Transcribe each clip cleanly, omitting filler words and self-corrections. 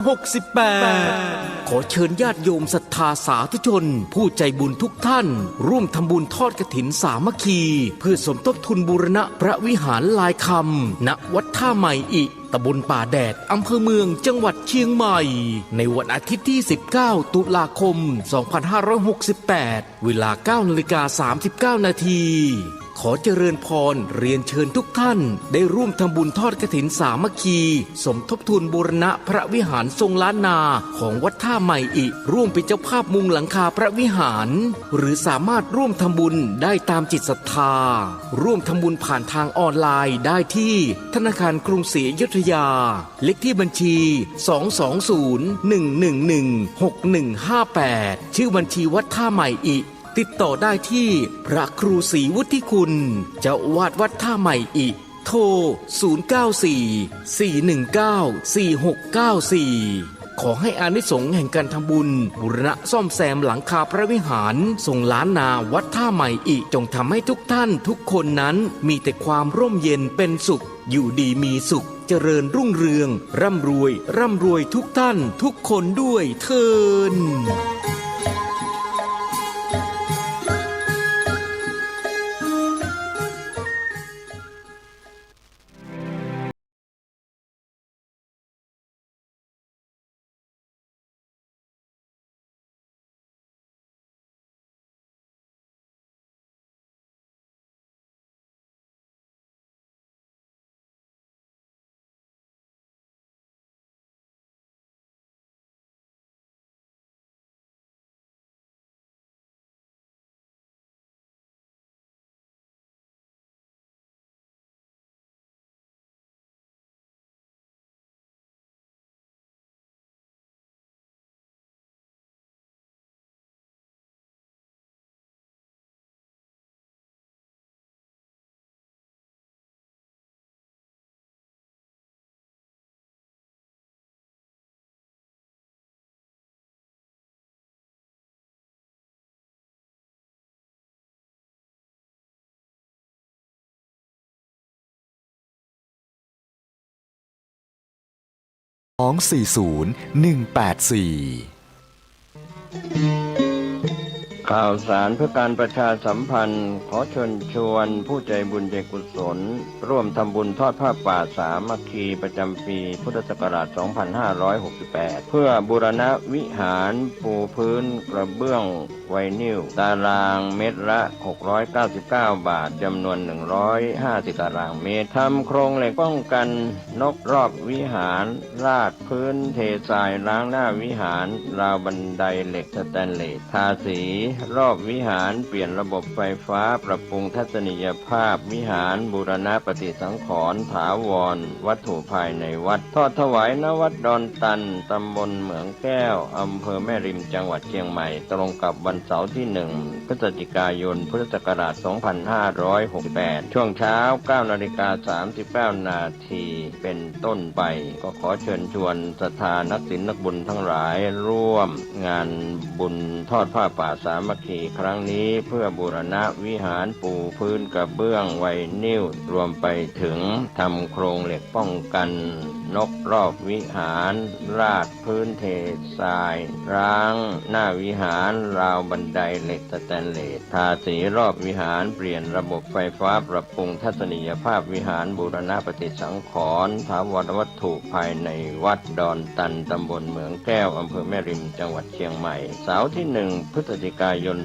68ขอเชิญญาติโยมศรัทธาสาธุชนผู้ใจบุญทุกท่านร่วมทำบุญทอดกฐินสามัคคีเพื่อสมทบทุนบูรณะพระวิหารลายคำณวัดท่าใหม่อิตำบลป่าแดดอำเภอเมืองจังหวัดเชียงใหม่ในวันอาทิตย์ที่19ตุลาคม2568เวลา 9:39 นาทีขอเจริญพรเรียนเชิญทุกท่านได้ร่วมทำบุญทอดกฐินสามัคคีสมทบทุนบูรณะพระวิหารทรงล้านนาของวัดท่าใหม่อิร่วมเป็นเจ้าภาพมุงหลังคาพระวิหารหรือสามารถร่วมทำบุญได้ตามจิตศรัทธาร่วมทำบุญผ่านทางออนไลน์ได้ที่ธนาคารกรุงศรีอยุธยาเลขที่บัญชี 220-111-6158 ชื่อบัญชีวัดท่าใหม่อิติดต่อได้ที่พระครูศรีวุฒิคุณเจ้าอาวาสวัดท่าใหม่อิโทร 094-419-4694 ขอให้อานิสงส์แห่งการทำบุญบูรณะซ่อมแซมหลังคาพระวิหารทรงล้านนาวัดท่าใหม่อิจงทำให้ทุกท่านทุกคนนั้นมีแต่ความร่มเย็นเป็นสุขอยู่ดีมีสุขเจริญรุ่งเรืองร่ำรวยทุกท่านทุกคนด้วยเถิดข่าวสารเพื่อการประชาสัมพันธ์ขอเชิญชวนผู้ใจบุญใจกุศลร่วมทำบุญทอดผ้าป่าสามัคคีประจำปีพุทธศักราช 2568 เพื่อบูรณะวิหารปูพื้นกระเบื้องไวนิลตารางเมตรละ 699 บาทจำนวน 150 ตารางเมตรทำโครงเหล็กป้องกันนกรอบวิหารราดพื้นเททรายล้างหน้าวิหารราวบันไดเหล็กสแตนเลสทาสีรอบวิหารเปลี่ยนระบบไฟฟ้าปรับปรุงทัศนียภาพวิหารบูรณะปฏิสังขรณ์ถาวรวัตถุภายในวัดทอดถวายณวัดดอนตันตำบลเหมืองแก้วอำเภอแม่ริมจังหวัดเชียงใหม่ตรงกับวันเสาร์ที่1พฤศจิกายนพุทธศักราช 2568 ช่วงเช้า 9:39 นาทีเป็นต้นไปก็ขอเชิญชวนศรัทธานักศีลนักบุญทั้งหลายร่วมงานบุญทอดผ้าป่าสามัคคีครั้งนี้เพื่อบูรณะวิหารปูพื้นกระเบื้องไวนิลรวมไปถึงทำโครงเหล็กป้องกันนกรอบวิหารราดพื้นเททรายร้างหน้าวิหารราวบันไดเหล็กสแตนเลสทาสีรอบวิหารเปลี่ยนระบบไฟฟ้าปรับปรุงทัศนียภาพวิหารบูรณะปฏิสังขรณ์ถาวรวัตถุภายในวัดดอนตันตำบลเหมืองแก้วอำเภอแม่ริมจังหวัดเชียงใหม่เสาร์ที่1พฤศจิกายน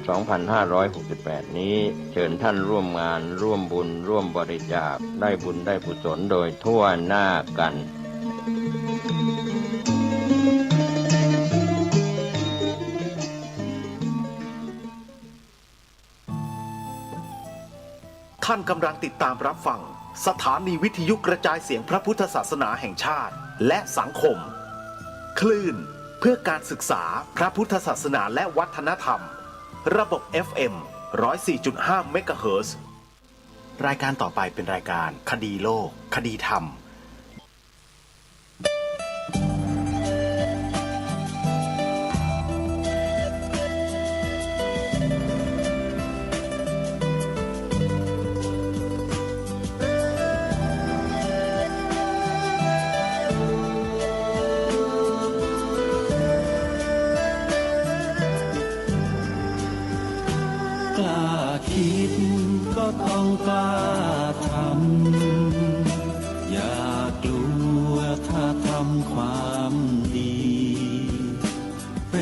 2568 นี้เชิญท่านร่วมงานร่วมบุญร่วมบริจาคได้บุญได้กุศลโดยทั่วหน้ากันท่านกำลังติดตามรับฟังสถานีวิทยุกระจายเสียงพระพุทธศาสนาแห่งชาติและสังคมคลื่นเพื่อการศึกษาพระพุทธศาสนาและวัฒนธรรมระบบ FM 104.5 เมกะเฮิรตซ์รายการต่อไปเป็นรายการคดีโลกคดีธรรม ข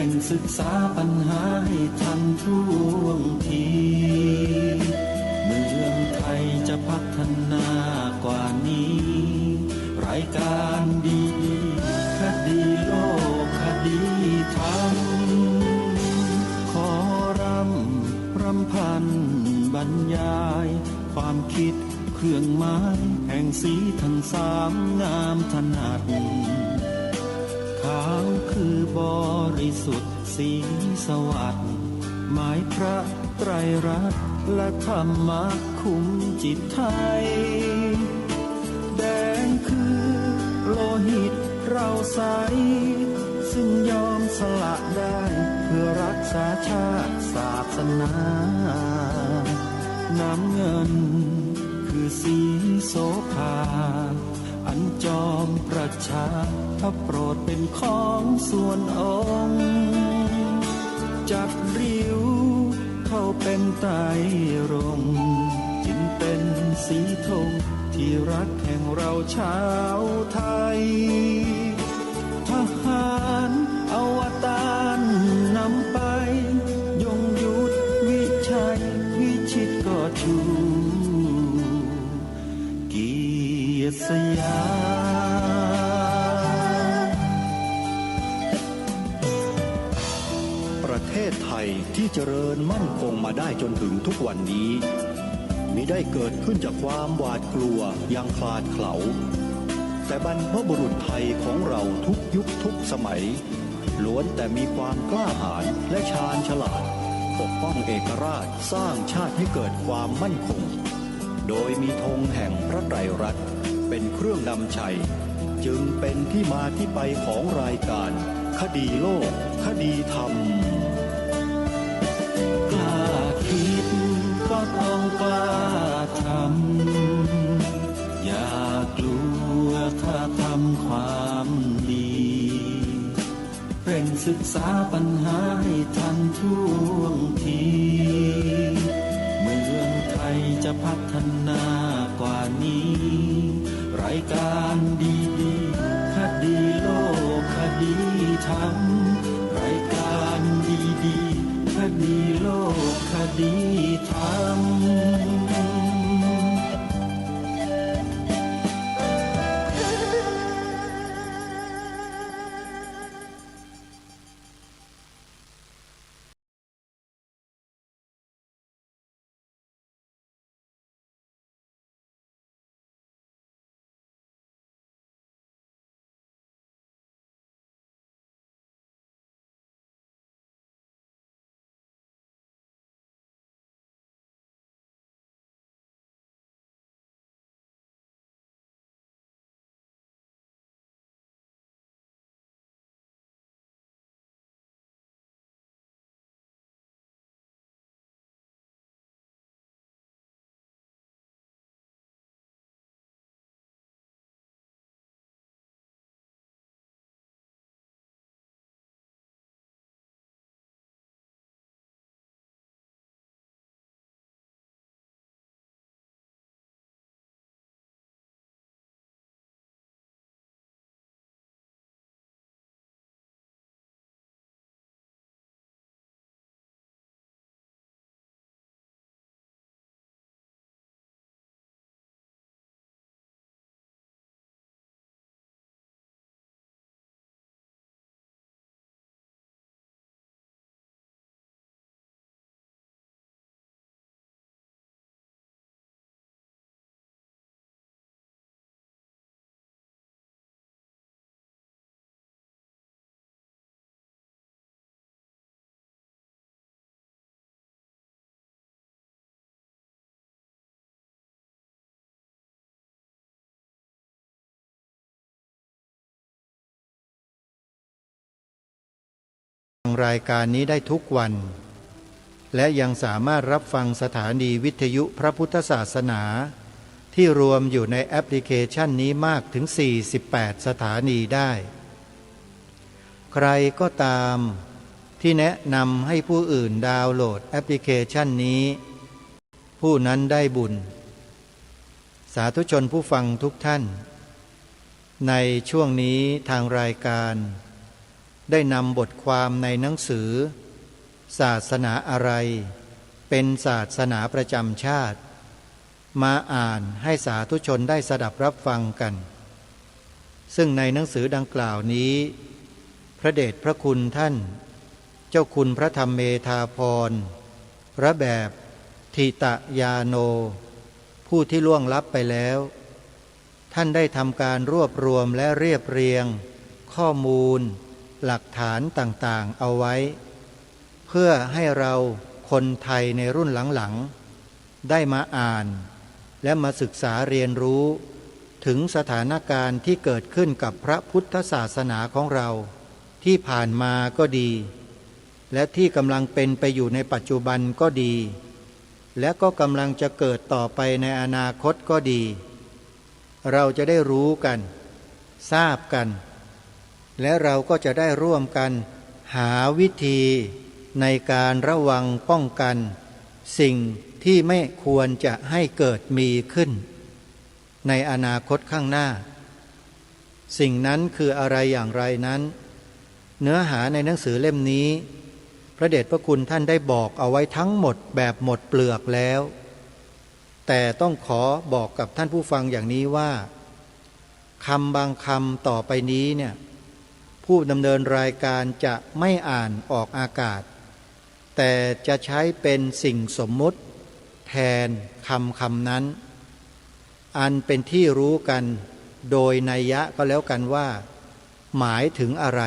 ร่งศึกษาปัญหาให้ทันท่วงทีเมืองไทยจะพัฒนากว่านี้รายการดีคดีโลกคดีธรรมขอรำพันบรรยายความคิดเครื่องหมายแห่งสีทั้งสามงามถนัดขาวคือบริสุทธิ์สีสวัสดิ์หมายพระไตรรัตน์และธรรมะคุ้มจิตไทยแดงคือโลหิตเราใสซึ่งยอมสละได้เพื่อรักษาชาติศาสนาน้ำเงินคือสีโสภาอันจอมประชาถ้าโปรดเป็นของส่วนองค์จัดริ้วเข้าเป็นไตรรงค์จึงเป็นสีธงที่รักแห่งเราชาวไทยทหารอวตารนำไปยงยุทธวิชัยวิชิตก็ชูเกียรติสยามประเทศไทยที่เจริญมั่นคงมาได้จนถึงทุกวันนี้มิได้เกิดขึ้นจากความหวาดกลัวอย่างคลาดเขลาแต่บรรพบุรุษไทยของเราทุกยุคทุกสมัยล้วนแต่มีความกล้าหาญและชาญฉลาดปกป้องเอกราชสร้างชาติให้เกิดความมั่นคงโดยมีธงแห่งพระไตรรัตน์เป็นเครื่องนำชัยจึงเป็นที่มาที่ไปของรายการคดีโลกคดีธรรมกล้าคิดก็ต้องกล้าทำอย่ากลัวถ้าทำความดีเร่งศึกษาปัญหาให้ทันท่วงทีเมืองไทยจะพัฒนากว่านี้รายการดีคดีโลกคดีธรรมรายการดีคดีโลกคดีธรรมรายการนี้ได้ทุกวันและยังสามารถรับฟังสถานีวิทยุพระพุทธศาสนาที่รวมอยู่ในแอปพลิเคชันนี้มากถึง48สถานีได้ใครก็ตามที่แนะนำให้ผู้อื่นดาวน์โหลดแอปพลิเคชันนี้ผู้นั้นได้บุญสาธุชนผู้ฟังทุกท่านในช่วงนี้ทางรายการ ได้นำบทความในหนังสือศาสนาอะไรเป็นศาสนาประจำชาติมาอ่านให้สาธุชนได้สดับรับฟังกันซึ่งในหนังสือดังกล่าวนี้พระเดชพระคุณท่านเจ้าคุณพระธรรมเมธาภรณ์พระแบบทิตยาโนผู้ที่ล่วงลับไปแล้วท่านได้ทำการรวบรวมและเรียบเรียงข้อมูลหลักฐานต่างๆเอาไว้เพื่อให้เราคนไทยในรุ่นหลังๆได้มาอ่านและมาศึกษาเรียนรู้ถึงสถานการณ์ที่เกิดขึ้นกับพระพุทธศาสนาของเราที่ผ่านมาก็ดีและที่กำลังเป็นไปอยู่ในปัจจุบันก็ดีและก็กำลังจะเกิดต่อไปในอนาคตก็ดีเราจะได้รู้กันทราบกันและเราก็จะได้ร่วมกันหาวิธีในการระวังป้องกันสิ่งที่ไม่ควรจะให้เกิดมีขึ้นในอนาคตข้างหน้าสิ่งนั้นคืออะไรอย่างไรนั้นเนื้อหาในหนังสือเล่มนี้พระเดชพระคุณท่านได้บอกเอาไว้ทั้งหมดแบบหมดเปลือกแล้วแต่ต้องขอบอกกับท่านผู้ฟังอย่างนี้ว่าคำบางคำต่อไปนี้เนี่ยผู้ดำเนินรายการจะไม่อ่านออกอากาศแต่จะใช้เป็นสิ่งสมมุติแทนคำนั้นอันเป็นที่รู้กันโดยนัยยะก็แล้วกันว่าหมายถึงอะไร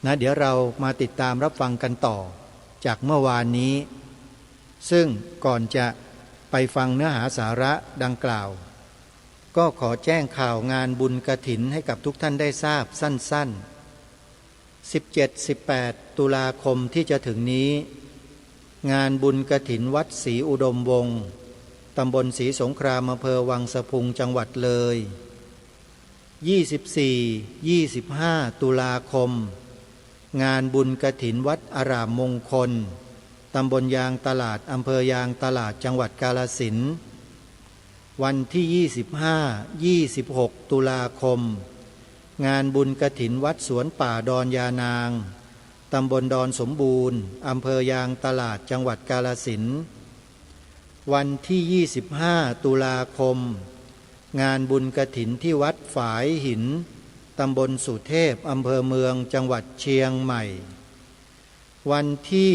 นะเดี๋ยวเรามาติดตามรับฟังกันต่อจากเมื่อวานนี้ซึ่งก่อนจะไปฟังเนื้อหาสาระดังกล่าวก็ขอแจ้งข่าวงานบุญกฐินให้กับทุกท่านได้ทราบสั้นๆ 17-18 ตุลาคมที่จะถึงนี้งานบุญกฐินวัดศรีอุดมวงศ์ตำบลศรีสงครามอำเภอวังสะพุงจังหวัดเลย24-25 ตุลาคมงานบุญกฐินวัดอารามมงคลตำบลยางตลาดอำเภอยางตลาดจังหวัดกาฬสินธุ์วันที่25-26 ตุลาคมงานบุญกฐินวัดสวนป่าดอนยานางตำบลดอนสมบูรณ์อำเภอยางตลาดจังหวัดกาฬสินธุ์วันที่25 ตุลาคมงานบุญกฐินที่วัดฝายหินตำบลสุเทพอำเภอเมืองจังหวัดเชียงใหม่วันที่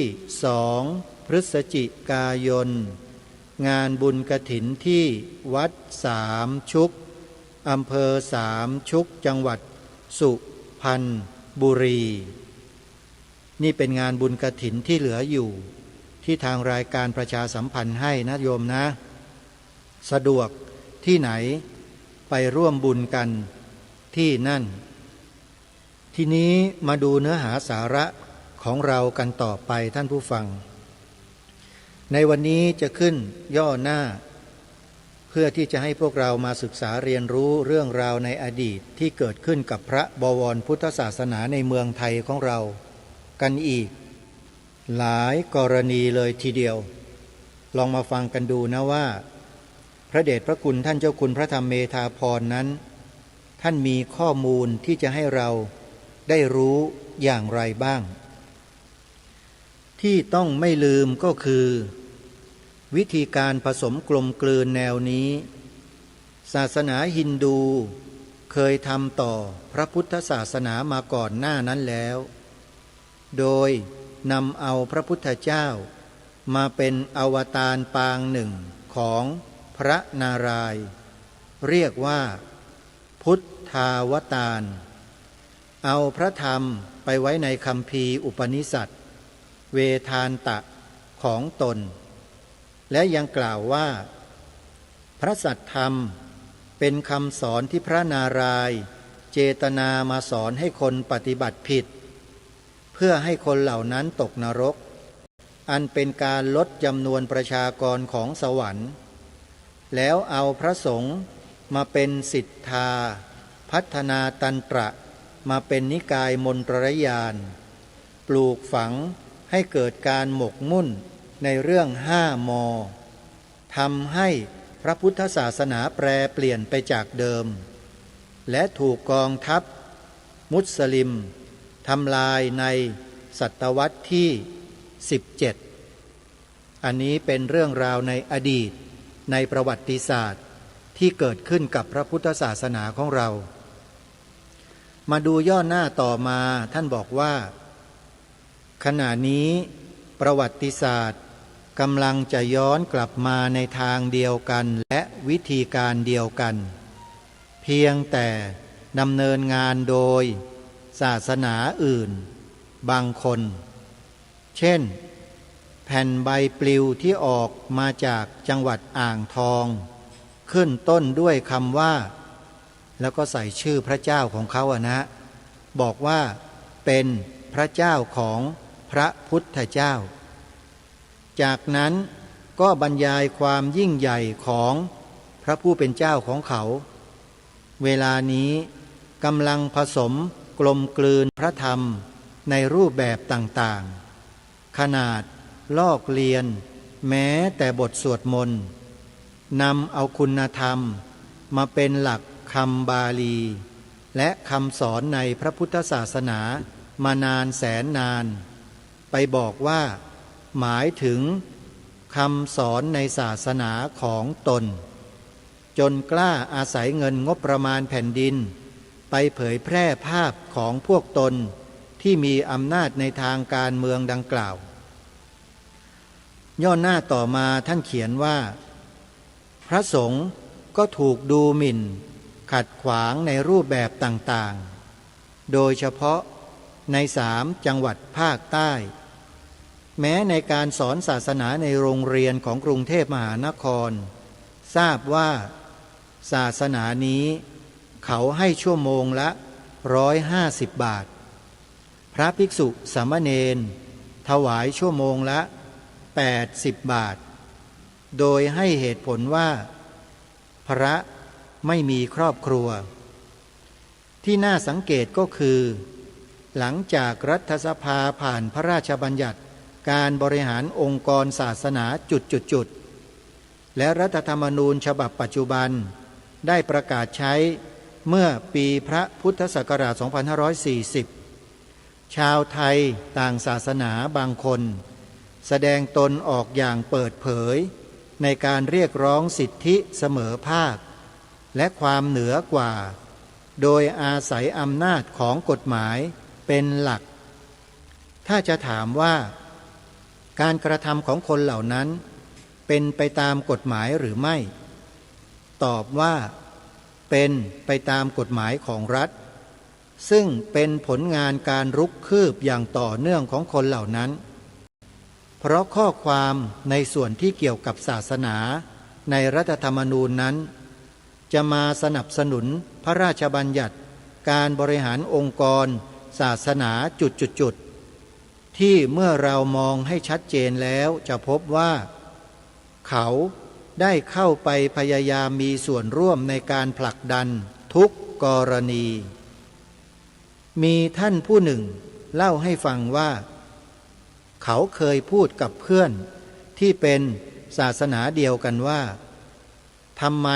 2 พฤศจิกายนงานบุญกฐินที่วัดสามชุกอำเภอสามชุกจังหวัดสุพรรณบุรีนี่เป็นงานบุญกฐินที่เหลืออยู่ที่ทางรายการประชาสัมพันธ์ให้นะโยมนะสะดวกที่ไหนไปร่วมบุญกันที่นั่นทีนี้มาดูเนื้อหาสาระของเรากันต่อไปท่านผู้ฟังในวันนี้จะขึ้นย่อหน้าเพื่อที่จะให้พวกเรามาศึกษาเรียนรู้เรื่องราวในอดีตที่เกิดขึ้นกับพระบวรพุทธศาสนาในเมืองไทยของเรากันอีกหลายกรณีเลยทีเดียวลองมาฟังกันดูนะว่าพระเดชพระคุณท่านเจ้าคุณพระธรรมเมธาภรณ์นั้นท่านมีข้อมูลที่จะให้เราได้รู้อย่างไรบ้างที่ต้องไม่ลืมก็คือวิธีการผสมกลมกลืนแนวนี้ศาสนาฮินดูเคยทำต่อพระพุทธศาสนามาก่อนหน้านั้นแล้วโดยนำเอาพระพุทธเจ้ามาเป็นอวตารปางหนึ่งของพระนารายณ์เรียกว่าพุทธาวตารเอาพระธรรมไปไว้ในคัมภีร์อุปนิษัทเวทานตะของตนและยังกล่าวว่าพระสัทธรรมเป็นคำสอนที่พระนารายณ์เจตนามาสอนให้คนปฏิบัติผิดเพื่อให้คนเหล่านั้นตกนรกอันเป็นการลดจำนวนประชากรของสวรรค์แล้วเอาพระสงฆ์มาเป็นสิทธาพัฒนาตันตระมาเป็นนิกายมนตรยานปลูกฝังให้เกิดการหมกมุ่นในเรื่อง5 ม.ทำให้พระพุทธศาสนาแปรเปลี่ยนไปจากเดิมและถูกกองทัพมุสลิม ทำลายในศตวรรษที่ 17 อันนี้เป็นเรื่องราวในอดีตในประวัติศาสตร์ที่เกิดขึ้นกับพระพุทธศาสนาของเรามาดูย่อหน้าต่อมาท่านบอกว่าขณะนี้ประวัติศาสตร์กำลังจะย้อนกลับมาในทางเดียวกันและวิธีการเดียวกันเพียงแต่ดำเนินงานโดยศาสนาอื่นบางคนเช่นแผ่นใบปลิวที่ออกมาจากจังหวัดอ่างทองขึ้นต้นด้วยคำว่าแล้วก็ใส่ชื่อพระเจ้าของเขานะบอกว่าเป็นพระเจ้าของพระพุทธเจ้าจากนั้นก็บรรยายความยิ่งใหญ่ของพระผู้เป็นเจ้าของเขาเวลานี้กำลังผสมกลมกลืนพระธรรมในรูปแบบต่างๆขนาดลอกเลียนแม้แต่บทสวดมนต์นำเอาคุณธรรมมาเป็นหลักคำบาลีและคำสอนในพระพุทธศาสนามานานแสนนานไปบอกว่าหมายถึงคำสอนในศาสนาของตนจนกล้าอาศัยเงินงบประมาณแผ่นดินไปเผยแพร่ภาพของพวกตนที่มีอำนาจในทางการเมืองดังกล่าวย่อหน้าต่อมาท่านเขียนว่าพระสงฆ์ก็ถูกดูหมิ่นขัดขวางในรูปแบบต่างๆโดยเฉพาะใน3 จังหวัดภาคใต้แม้ในการสอนศาสนาในโรงเรียนของกรุงเทพมหานครทราบว่าศาสนานี้เขาให้ชั่วโมงละ150 บาทพระภิกษุสามเณรถวายชั่วโมงละ80 บาทโดยให้เหตุผลว่าพระไม่มีครอบครัวที่น่าสังเกตก็คือหลังจากรัฐสภาผ่านพระราชบัญญัติการบริหารองค์กรศาสนาจุดและรัฐธรรมนูญฉบับปัจจุบันได้ประกาศใช้เมื่อปีพระพุทธศักราช 2540 ชาวไทยต่างศาสนาบางคนแสดงตนออกอย่างเปิดเผยในการเรียกร้องสิทธิเสมอภาคและความเหนือกว่าโดยอาศัยอำนาจของกฎหมายเป็นหลักถ้าจะถามว่าการกระทำของคนเหล่านั้นเป็นไปตามกฎหมายหรือไม่ตอบว่าเป็นไปตามกฎหมายของรัฐซึ่งเป็นผลงานการรุกคืบอย่างต่อเนื่องของคนเหล่านั้นเพราะข้อความในส่วนที่เกี่ยวกับศาสนาในรัฐธรรมนูญนั้นจะมาสนับสนุนพระราชบัญญัติการบริหารองค์กรศาสนาจุดที่เมื่อเรามองให้ชัดเจนแล้วจะพบว่าเขาได้เข้าไปพยายามมีส่วนร่วมในการผลักดันทุกกรณีมีท่านผู้หนึ่งเล่าให้ฟังว่าเขาเคยพูดกับเพื่อนที่เป็นศาสนาเดียวกันว่าทำไม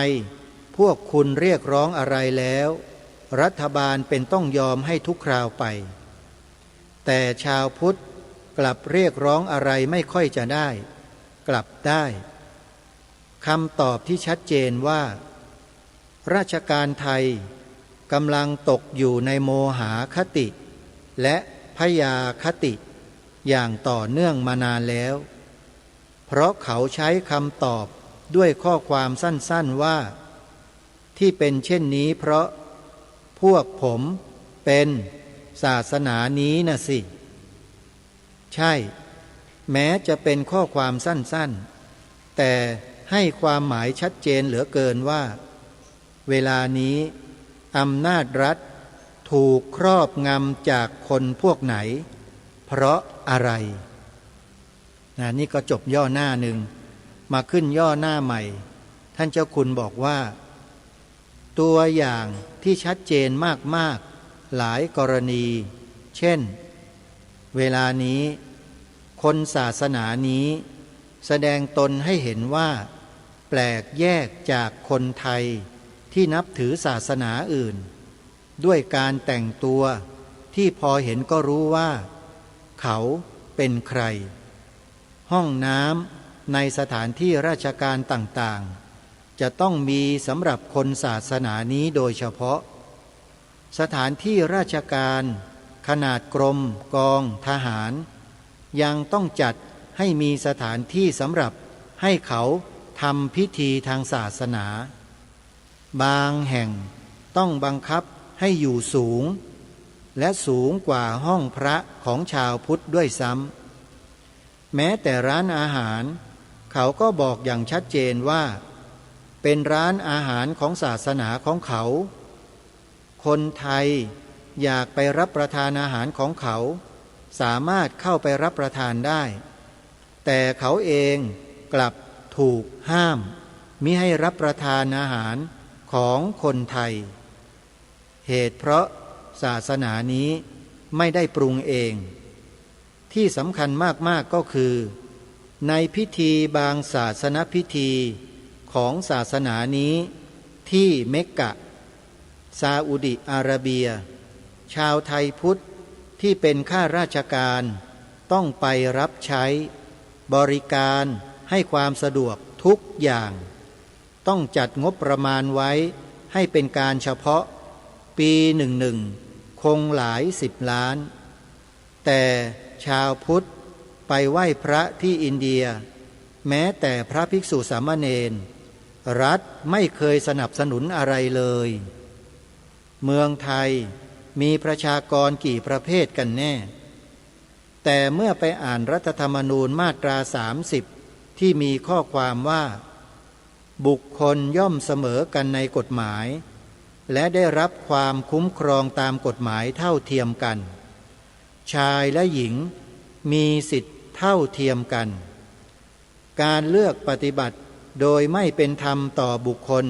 พวกคุณเรียกร้องอะไรแล้วรัฐบาลเป็นต้องยอมให้ทุกคราวไปแต่ชาวพุทธกลับเรียกร้องอะไรไม่ค่อยจะได้กลับได้คำตอบที่ชัดเจนว่าราชการไทยกำลังตกอยู่ในโมหคติและพยาคติอย่างต่อเนื่องมานานแล้วเพราะเขาใช้คำตอบด้วยข้อความสั้นๆว่าที่เป็นเช่นนี้เพราะพวกผมเป็นศาสนานี้นะสิใช่แม้จะเป็นข้อความสั้นๆแต่ให้ความหมายชัดเจนเหลือเกินว่าเวลานี้อำนาจรัฐถูกครอบงำจากคนพวกไหนเพราะอะไรนี่ก็จบย่อหน้าหนึ่งมาขึ้นย่อหน้าใหม่ท่านเจ้าคุณบอกว่าตัวอย่างที่ชัดเจนมากๆหลายกรณีเช่นเวลานี้คนศาสนานี้แสดงตนให้เห็นว่าแปลกแยกจากคนไทยที่นับถือศาสนาอื่นด้วยการแต่งตัวท ที่พอเห็นก็รู้ว่าเขาเป็นใครห้องน้ำในสถานที่ราชการต่างๆจะต้องมีสำหรับคนศาสนานี้โดยเฉพาะสถานที่ราชการขนาดกรมกองทหารยังต้องจัดให้มีสถานที่สำหรับให้เขาทำพิธีทางศาสนาบางแห่งต้องบังคับให้อยู่สูงและสูงกว่าห้องพระของชาวพุทธด้วยซ้ำแม้แต่ร้านอาหารเขาก็บอกอย่างชัดเจนว่าเป็นร้านอาหารของศาสนาของเขาคนไทยอยากไปรับประทานอาหารของเขาสามารถเข้าไปรับประทานได้แต่เขาเองกลับถูกห้ามมิให้รับประทานอาหารของคนไทยเหตุเพราะศาสนานี้ไม่ได้ปรุงเองที่สำคัญมากๆก็คือในพิธีบางศาสนพิธีของศาสนานี้ที่เมกกะซาอุดิอาระเบียชาวไทยพุทธที่เป็นข้าราชการต้องไปรับใช้บริการให้ความสะดวกทุกอย่างต้องจัดงบประมาณไว้ให้เป็นการเฉพาะปีหนึ่งคงหลาย10 ล้านแต่ชาวพุทธไปไหว้พระที่อินเดียแม้แต่พระภิกษุสามเณรรัฐไม่เคยสนับสนุนอะไรเลยเมืองไทยมีประชากรกี่ประเภทกันแน่แต่เมื่อไปอ่านรัฐธรรมนูญมาตรา30ที่มีข้อความว่าบุคคลย่อมเสมอกันในกฎหมายและได้รับความคุ้มครองตามกฎหมายเท่าเทียมกันชายและหญิงมีสิทธิเท่าเทียมกันการเลือกปฏิบัติโดยไม่เป็นธรรมต่อบุคคล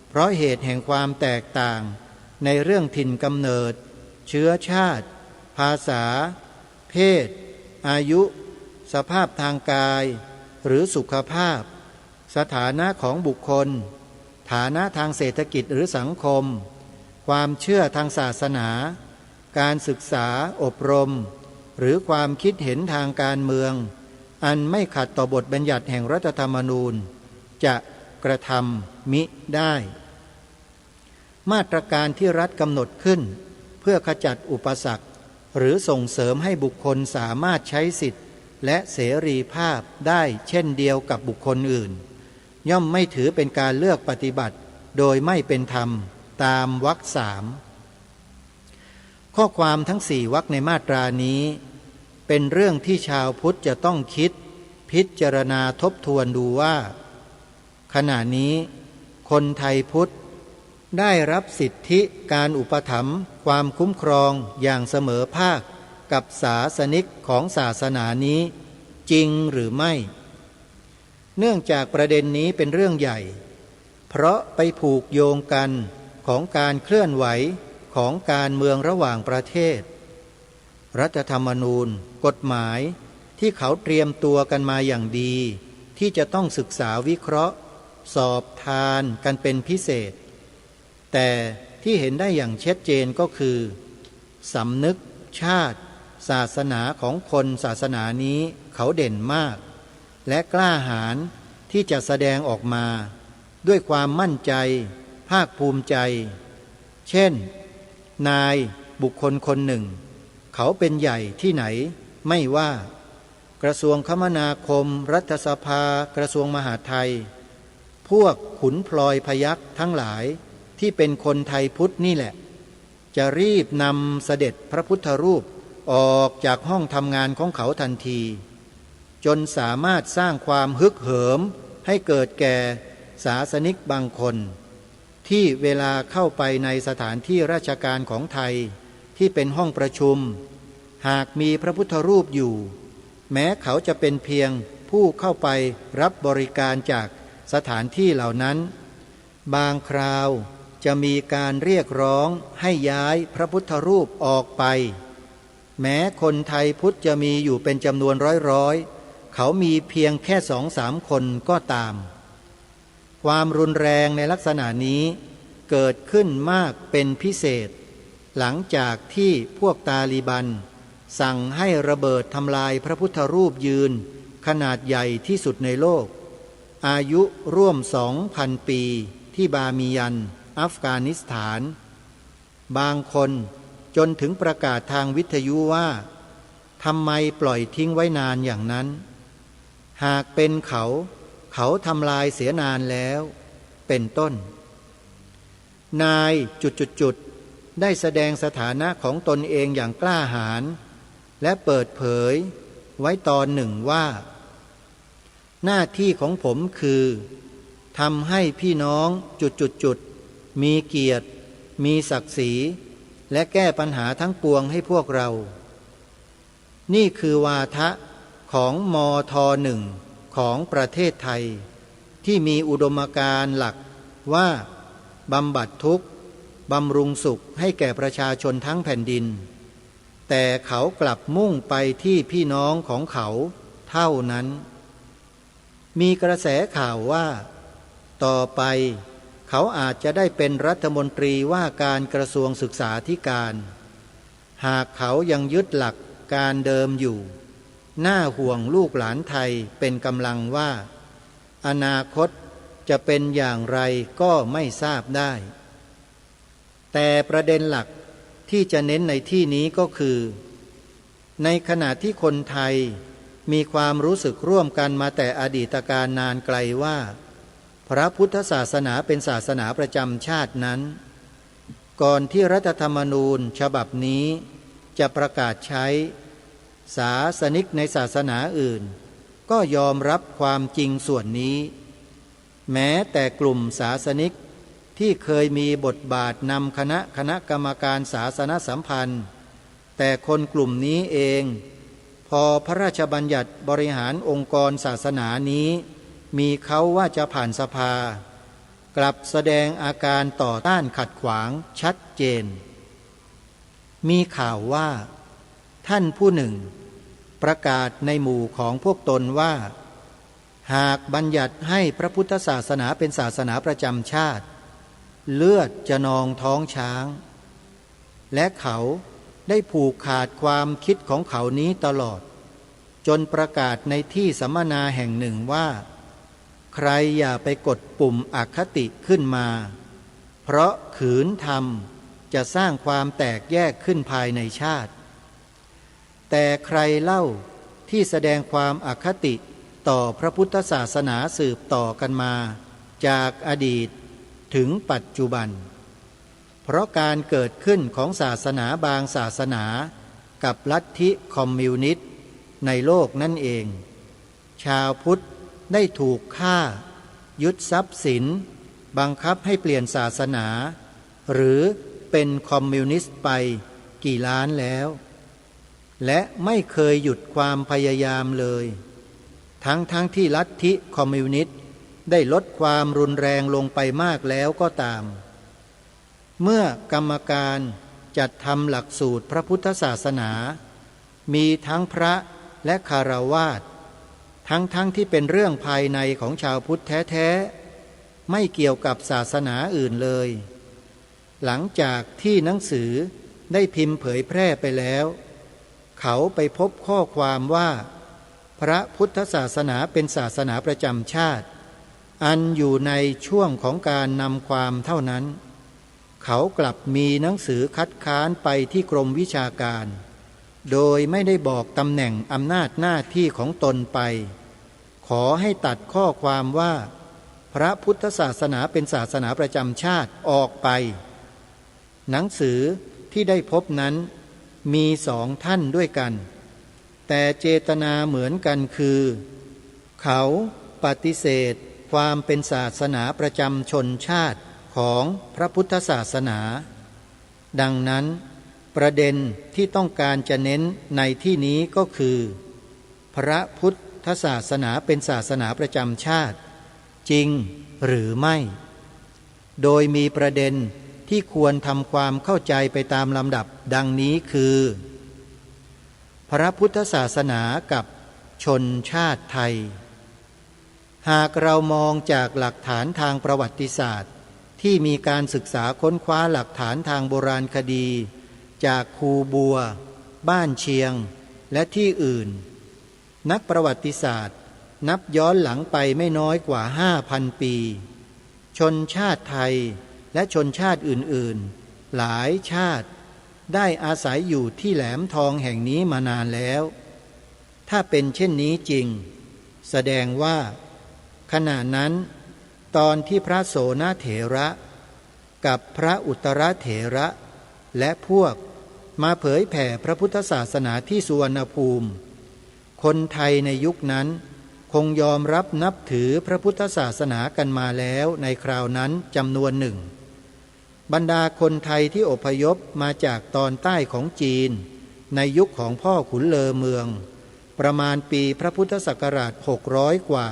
เพราะเหตุแห่งความแตกต่างในเรื่องถิ่นกำเนิดเชื้อชาติภาษาเพศอายุสภาพทางกายหรือสุขภาพสถานะของบุคคลฐานะทางเศรษฐกิจหรือสังคมความเชื่อทางศาสนาการศึกษาอบรมหรือความคิดเห็นทางการเมืองอันไม่ขัดต่อบทบัญญัติแห่งรัฐธรรมนูญจะกระทำมิได้มาตรการที่รัฐกำหนดขึ้นเพื่อขจัดอุปสรรคหรือส่งเสริมให้บุคคลสามารถใช้สิทธิและเสรีภาพได้เช่นเดียวกับบุคคลอื่นย่อมไม่ถือเป็นการเลือกปฏิบัติโดยไม่เป็นธรรมตามวรรค3ข้อความทั้ง4วรรคในมาตรานี้เป็นเรื่องที่ชาวพุทธจะต้องคิดพิจารณาทบทวนดูว่าขณะนี้คนไทยพุทธได้รับสิทธิการอุปถัมภ์ความคุ้มครองอย่างเสมอภาคกับศาสนิกของศาสนานี้จริงหรือไม่เนื่องจากประเด็นนี้เป็นเรื่องใหญ่เพราะไปผูกโยงกันของการเคลื่อนไหวของการเมืองระหว่างประเทศรัฐธรรมนูญกฎหมายที่เขาเตรียมตัวกันมาอย่างดีที่จะต้องศึกษาวิเคราะห์สอบทานกันเป็นพิเศษแต่ที่เห็นได้อย่างชัดเจนก็คือสำนึกชาติศาสนาของคนศาสนานี้เขาเด่นมากและกล้าหาญที่จะแสดงออกมาด้วยความมั่นใจภาคภูมิใจเช่นนายบุคคลคนหนึ่งเขาเป็นใหญ่ที่ไหนไม่ว่ากระทรวงคมนาคมรัฐสภากระทรวงมหาดไทยพวกขุนพลอยพยัคฆ์ทั้งหลายที่เป็นคนไทยพุทธนี่แหละจะรีบนำเสด็จพระพุทธรูปออกจากห้องทำงานของเขาทันทีจนสามารถสร้างความฮึกเหิมให้เกิดแก่ศาสนิกบางคนที่เวลาเข้าไปในสถานที่ราชการของไทยที่เป็นห้องประชุมหากมีพระพุทธรูปอยู่แม้เขาจะเป็นเพียงผู้เข้าไปรับบริการจากสถานที่เหล่านั้นบางคราวจะมีการเรียกร้องให้ย้ายพระพุทธรูปออกไปแม้คนไทยพุทธจะมีอยู่เป็นจำนวนร้อยเขามีเพียงแค่2-3 คนก็ตามความรุนแรงในลักษณะนี้เกิดขึ้นมากเป็นพิเศษ หลังจากที่พวกตาลีบันสั่งให้ระเบิดทำลายพระพุทธรูปยืนขนาดใหญ่ที่สุดในโลกอายุร่วม 2,000 ปีที่บามิยันอัฟกานิสถานบางคนจนถึงประกาศทางวิทยุว่าทำไมปล่อยทิ้งไว้นานอย่างนั้นหากเป็นเขาทำลายเสียนานแล้วเป็นต้นนายได้แสดงสถานะของตนเองอย่างกล้าหาญและเปิดเผยไว้ตอนหนึ่งว่าหน้าที่ของผมคือทำให้พี่น้องมีเกียรติมีศักดิ์ศรีและแก้ปัญหาทั้งปวงให้พวกเรานี่คือวาทะของมท.1ของประเทศไทยที่มีอุดมการณ์หลักว่าบำบัดทุกข์บำรุงสุขให้แก่ประชาชนทั้งแผ่นดินแต่เขากลับมุ่งไปที่พี่น้องของเขาเท่านั้นมีกระแสข่าวว่าต่อไปเขาอาจจะได้เป็นรัฐมนตรีว่าการกระทรวงศึกษาธิการหากเขายังยึดหลักการเดิมอยู่น่าห่วงลูกหลานไทยเป็นกำลังว่าอนาคตจะเป็นอย่างไรก็ไม่ทราบได้แต่ประเด็นหลักที่จะเน้นในที่นี้ก็คือในขณะที่คนไทยมีความรู้สึกร่วมกันมาแต่อดีตการนานไกลว่าพระพุทธศาสนาเป็นศาสนาประจำชาตินั้นก่อนที่รัฐธรรมนูญฉบับนี้จะประกาศใช้ศาสนิกในศาสนาอื่นก็ยอมรับความจริงส่วนนี้แม้แต่กลุ่มศาสนิกที่เคยมีบทบาทนำคณะกรรมการศาสนสัมพันธ์แต่คนกลุ่มนี้เองพอพระราชบัญญัติบริหารองค์กรศาสนานี้มีเขาว่าจะผ่านสภากลับแสดงอาการต่อต้านขัดขวางชัดเจนมีข่าวว่าท่านผู้หนึ่งประกาศในหมู่ของพวกตนว่าหากบัญญัติให้พระพุทธศาสนาเป็นศาสนาประจำชาติเลือดจะนองท้องช้างและเขาได้ผูกขาดความคิดของเขานี้ตลอดจนประกาศในที่สัมมนาแห่งหนึ่งว่าใครอย่าไปกดปุ่มอคติขึ้นมาเพราะขืนทำจะสร้างความแตกแยกขึ้นภายในชาติแต่ใครเล่าที่แสดงความอคติต่อพระพุทธศาสนาสืบต่อกันมาจากอดีตถึงปัจจุบันเพราะการเกิดขึ้นของศาสนาบางศาสนากับลัทธิคอมมิวนิสต์ในโลกนั่นเองชาวพุทธได้ถูกฆ่ายึดทรัพย์สินบังคับให้เปลี่ยนศาสนาหรือเป็นคอมมิวนิสต์ไปกี่ล้านแล้วและไม่เคยหยุดความพยายามเลยทั้งที่ลัทธิคอมมิวนิสต์ได้ลดความรุนแรงลงไปมากแล้วก็ตามเมื่อกรรมการจัดทำหลักสูตรพระพุทธศาสนามีทั้งพระและคฤหัสถ์ทั้งที่เป็นเรื่องภายในของชาวพุทธแท้ๆไม่เกี่ยวกับศาสนาอื่นเลยหลังจากที่หนังสือได้พิมพ์เผยแพร่ไปแล้วเขาไปพบข้อความว่าพระพุทธศาสนาเป็นศาสนาประจำชาติอันอยู่ในช่วงของการนำความเท่านั้นเขากลับมีหนังสือคัดค้านไปที่กรมวิชาการโดยไม่ได้บอกตำแหน่งอำนาจหน้าที่ของตนไปขอให้ตัดข้อความว่าพระพุทธศาสนาเป็นศาสนาประจำชาติออกไปหนังสือที่ได้พบนั้นมี2 ท่านด้วยกันแต่เจตนาเหมือนกันคือเขาปฏิเสธความเป็นศาสนาประจำชนชาติของพระพุทธศาสนาดังนั้นประเด็นที่ต้องการจะเน้นในที่นี้ก็คือพระพุทธศาสนาเป็นศาสนาประจำชาติจริงหรือไม่โดยมีประเด็นที่ควรทำความเข้าใจไปตามลำดับดังนี้คือพระพุทธศาสนากับชนชาติไทยหากเรามองจากหลักฐานทางประวัติศาสตร์ที่มีการศึกษาค้นคว้าหลักฐานทางโบราณคดี จากคูบัวบ้านเชียงและที่อื่นนักประวัติศาสตร์นับย้อนหลังไปไม่น้อยกว่า 5,000 ปีชนชาติไทยและชนชาติอื่นๆหลายชาติได้อาศัยอยู่ที่แหลมทองแห่งนี้มานานแล้วถ้าเป็นเช่นนี้จริงแสดงว่าขณะนั้นตอนที่พระโสนเถระกับพระอุตรเถระและพวกมาเผยแผ่พระพุทธศาสนาที่สุวรรณภูมิคนไทยในยุคนั้นคงยอมรับนับถือพระพุทธศาสนากันมาแล้วในคราวนั้นจำนวนหนึ่งบรรดาคนไทยที่อพยพมาจากตอนใต้ของจีนในยุคของพ่อขุนเลอเมืองประมาณปีพระพุทธศักราช600 กว่า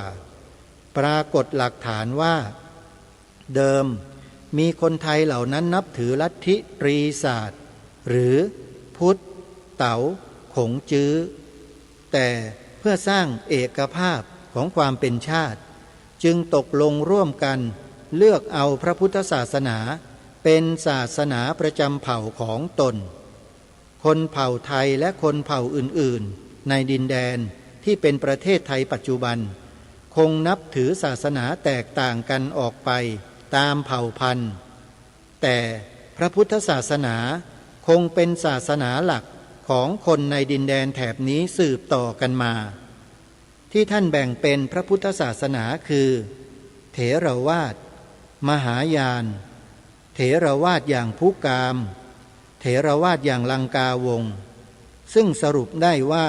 ปรากฏหลักฐานว่าเดิมมีคนไทยเหล่านั้นนับถือลัทธิตรีศาสตร์หรือพุทธเต๋าขงจื้อแต่เพื่อสร้างเอกภาพของความเป็นชาติจึงตกลงร่วมกันเลือกเอาพระพุทธศาสนาเป็นศาสนาประจำเผ่าของตนคนเผ่าไทยและคนเผ่าอื่นๆในดินแดนที่เป็นประเทศไทยปัจจุบันคงนับถือศาสนาแตกต่างกันออกไปตามเผ่าพันธุ์แต่พระพุทธศาสนาคงเป็นศาสนาหลักของคนในดินแดนแถบนี้สืบต่อกันมาที่ท่านแบ่งเป็นพระพุทธศาสนาคือเถรวาทมหายานเถรวาทอย่างพุกามเถรวาทอย่างลังกาวงศ์ซึ่งสรุปได้ว่า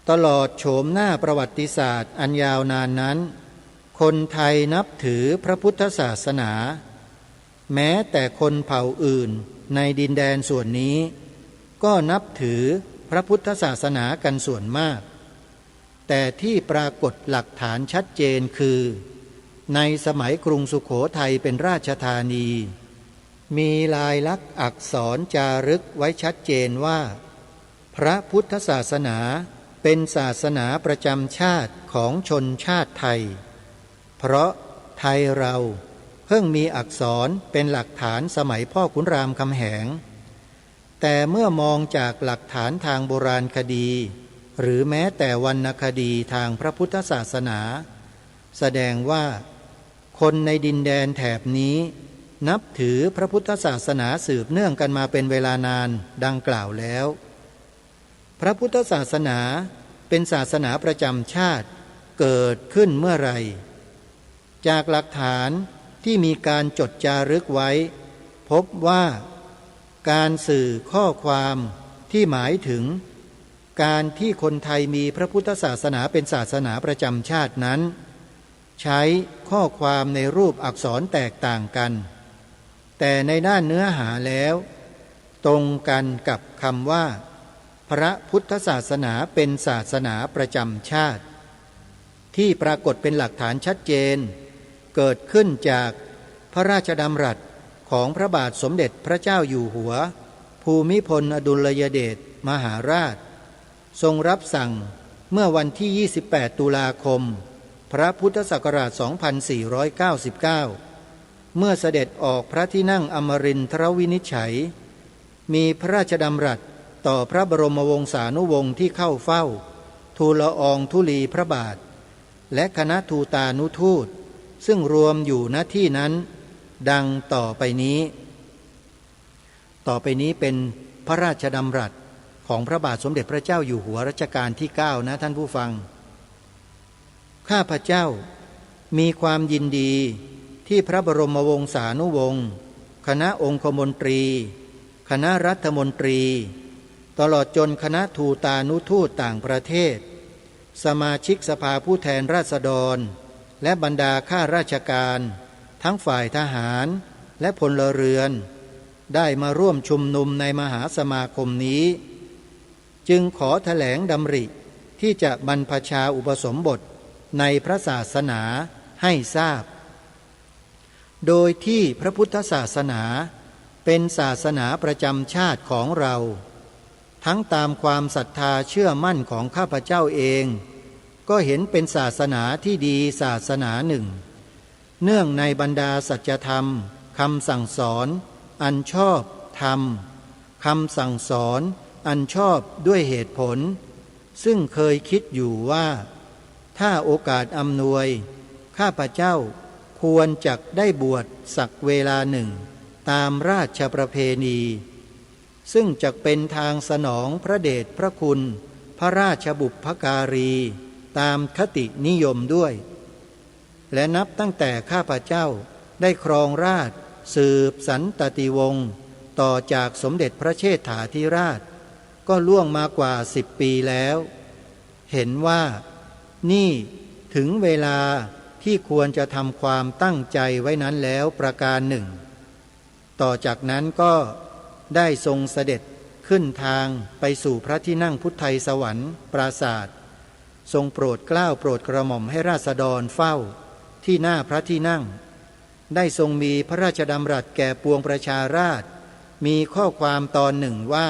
ตลอดโฉมหน้าประวัติศาสตร์อันยาวนานนั้นคนไทยนับถือพระพุทธศาสนาแม้แต่คนเผ่าอื่นในดินแดนส่วนนี้ก็นับถือพระพุทธศาสนากันส่วนมากแต่ที่ปรากฏหลักฐานชัดเจนคือในสมัยกรุงสุโขทัยเป็นราชธานีมีลายลักษณ์อักษรจารึกไว้ชัดเจนว่าพระพุทธศาสนาเป็นศาสนาประจำชาติของชนชาติไทยเพราะไทยเราเพิ่งมีอักษรเป็นหลักฐานสมัยพ่อขุนรามคำแหงแต่เมื่อมองจากหลักฐานทางโบราณคดีหรือแม้แต่วรรณคดีทางพระพุทธศาสนาแสดงว่าคนในดินแดนแถบนี้นับถือพระพุทธศาสนาสืบเนื่องกันมาเป็นเวลานานดังกล่าวแล้วพระพุทธศาสนาเป็นศาสนาประจำชาติเกิดขึ้นเมื่อไรจากหลักฐานที่มีการจดจารึกไว้พบว่าการสื่อข้อความที่หมายถึงการที่คนไทยมีพระพุทธศาสนาเป็นศาสนาประจำชาตินั้นใช้ข้อความในรูปอักษรแตกต่างกันแต่ในด้านเนื้อหาแล้วตรงกันกับคำว่าพระพุทธศาสนาเป็นศาสนาประจำชาติที่ปรากฏเป็นหลักฐานชัดเจนเกิดขึ้นจากพระราชดำรัสของพระบาทสมเด็จพระเจ้าอยู่หัวภูมิพลอดุลยเดชมหาราชทรงรับสั่งเมื่อวันที่ 28 ตุลาคมพระพุทธศักราช 2499 เมื่อเสด็จออกพระที่นั่งอมรินทรวินิจฉัยมีพระราชดำรัสต่อพระบรมวงศานุวงศ์ที่เข้าเฝ้าทูลละอองธุลีพระบาทและคณะทูตานุทูตซึ่งรวมอยู่ณที่นั้นดังต่อไปนี้เป็นพระราชดำรัสของพระบาทสมเด็จพระเจ้าอยู่หัวรัชกาลที่ 9นะท่านผู้ฟังข้าพเจ้ามีความยินดีที่พระบรมวงศานุวงศ์คณะองคมนตรีคณะรัฐมนตรีตลอดจนคณะทูตานุทูตต่างประเทศสมาชิกสภาผู้แทนราษฎรและบรรดาข้าราชการทั้งฝ่ายทหารและพลเรือนได้มาร่วมชุมนุมในมหาสมาคมนี้จึงขอแถลงดำริที่จะบรรพชาอุปสมบทในพระศาสนาให้ทราบโดยที่พระพุทธศาสนาเป็นศาสนาประจำชาติของเราทั้งตามความศรัทธาเชื่อมั่นของข้าพเจ้าเองก็เห็นเป็นศาสนาที่ดีศาสนาหนึ่งเนื่องในบรรดาสัจธรรมคำสั่งสอนอันชอบธรรม คำสั่งสอนอันชอบด้วยเหตุผลซึ่งเคยคิดอยู่ว่าถ้าโอกาสอำนวยข้าพเจ้าควรจักได้บวชสักเวลาหนึ่งตามราชประเพณีซึ่งจักเป็นทางสนองพระเดชพระคุณพระราชบุพการีตามคตินิยมด้วยและนับตั้งแต่ข้าพเจ้าได้ครองราชย์สืบสันตติวงศ์ต่อจากสมเด็จพระเชษฐาธิราชก็ล่วงมากว่า10 ปีแล้วเห็นว่านี่ถึงเวลาที่ควรจะทำความตั้งใจไว้นั้นแล้วประการหนึ่งต่อจากนั้นก็ได้ทรงเสด็จขึ้นทางไปสู่พระที่นั่งพุทไทยสวรรค์ปราศาสตร์ทรงโปรดเกล้าโปรดกระหม่อมให้ราษฎรเฝ้าที่หน้าพระที่นั่งได้ทรงมีพระราชดำรัสแก่ปวงประชาราษฎร์มีข้อความตอนหนึ่งว่า